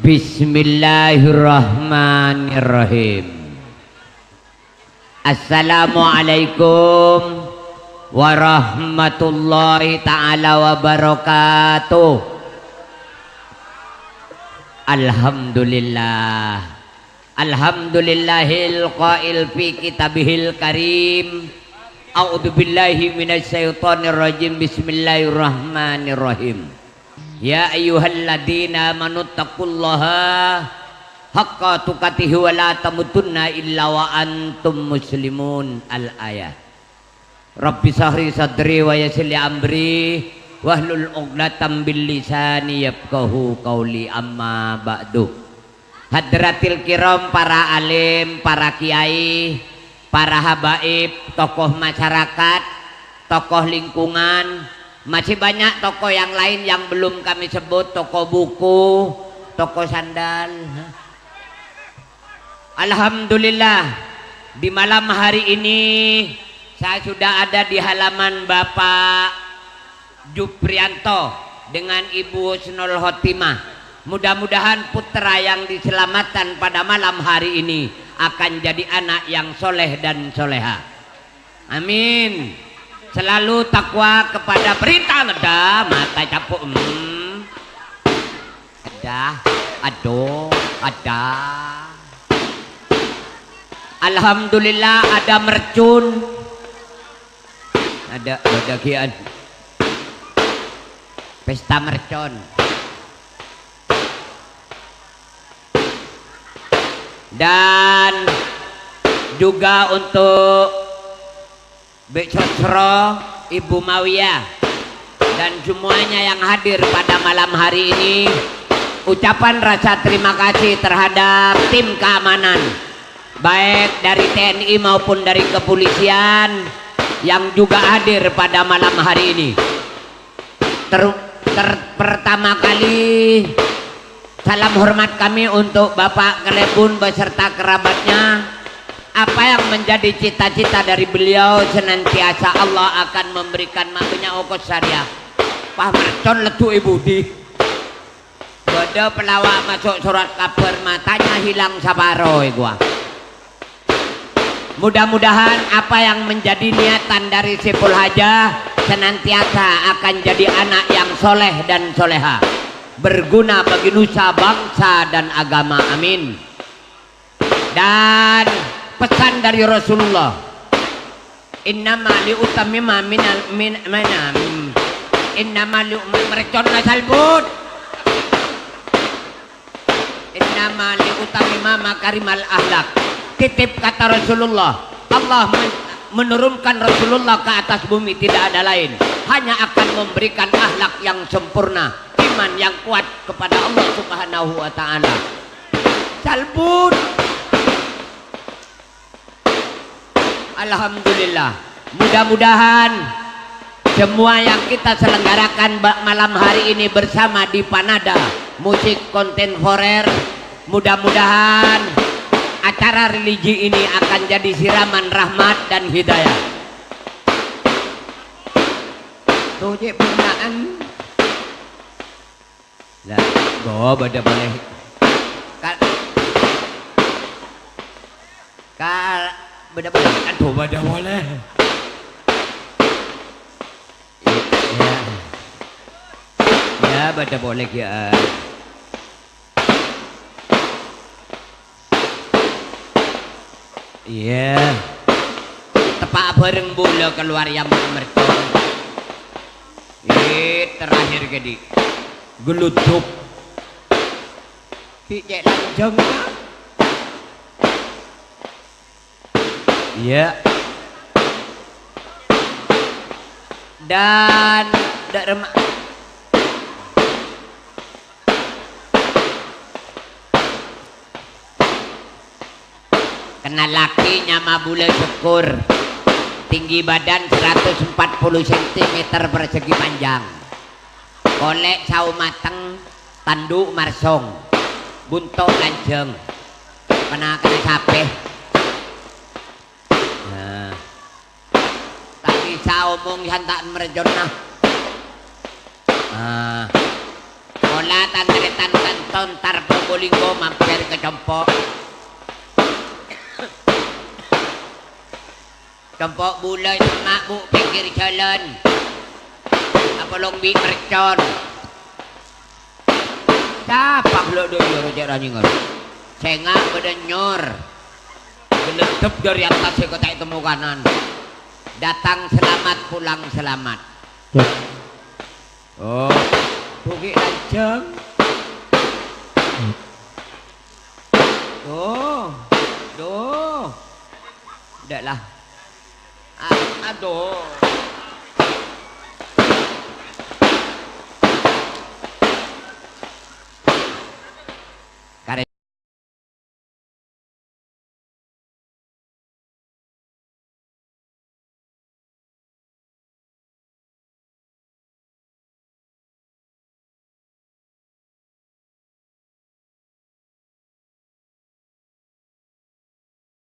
Bismillahirrahmanirrahim. Assalamualaikum warahmatullahi ta'ala wabarakatuh. Alhamdulillah, alhamdulillahil qail fi kitabihil karim. A'udzu billahi minasyaitonir rajim. Bismillahirrahmanirrahim. Ya ayyuhalladzina amanu taqullaha haqqa tuqatih wa la tamutunna illa wa antum muslimun. Al-ayat. Rabbi sahri sadri wa yassir li amri wahlul 'uqdatam bil lisani yafqahu qawli. Amma ba'du. Hadratil kiram, para alim, para kiai, para habaib, tokoh masyarakat, tokoh lingkungan, masih banyak tokoh yang lain yang belum kami sebut, tokoh buku, tokoh sandal. Alhamdulillah, di malam hari ini saya sudah ada di halaman Bapak Juprianto dengan Ibu Husnul Khotimah. Mudah-mudahan putra yang diselamatkan pada malam hari ini akan jadi anak yang soleh dan soleha. Amin. Selalu takwa kepada perintah. Ada mata capuk. Ada. Aduh. Ada. Alhamdulillah ada mercun. Ada bagian pesta mercon. Dan juga untuk Bek Sosro, Ibu Mawiyah, dan semuanya yang hadir pada malam hari ini, ucapan rasa terima kasih terhadap tim keamanan baik dari TNI maupun dari kepolisian yang juga hadir pada malam hari ini. Pertama kali salam hormat kami untuk Bapak Kelebun beserta kerabatnya. Apa yang menjadi cita-cita dari beliau senantiasa Allah akan memberikan makanya okos syariah. Pah mercon letu ibu di bodoh pelawak masuk surat kabar matanya hilang saparo gua. Mudah-mudahan apa yang menjadi niatan dari Sipul Hajah senantiasa akan jadi anak yang soleh dan soleha, berguna bagi nusa bangsa dan agama. Amin. Dan pesan dari Rasulullah, innama liutamima innama liumercon salbut innama liutamima makarimal ahlak. Titip kata Rasulullah, Allah menurunkan Rasulullah ke atas bumi tidak ada lain, hanya akan memberikan akhlak yang sempurna, iman yang kuat kepada Allah Subhanahu wa ta'ala. Salbut. Alhamdulillah, mudah-mudahan semua yang kita selenggarakan malam hari ini bersama di Panada Musik Kontemporer, mudah-mudahan acara religi ini akan jadi siraman rahmat dan hidayah. Tuh cik penggunaan lah, bawa pada boleh beda boleh, aduh beda boleh. Ya beda boleh ya. Iya. Tepak bareng bola keluar yang mercon. Terakhir gede. Gelutup. Cek lanjeng. Ya. Dan kena lakinya mabule syukur, tinggi badan 140 cm persegi panjang, kolek sawo mateng, tanduk marsong, buntok lanjeng, kena sapeh. bisa omong santaan merejona. Latan Tretan Kanton Tar Probolinggo mampir ke Compok. Compok bulan mak bu pinggir jalan. Apa lombi mercon. Tapak lo dulu rojak ranjingan. Cengak bedenyor. Geledep dari atas saya kota temu kanan. Datang selamat pulang selamat. Oh, bukit lancang. Duh. Udah lah. Aduh.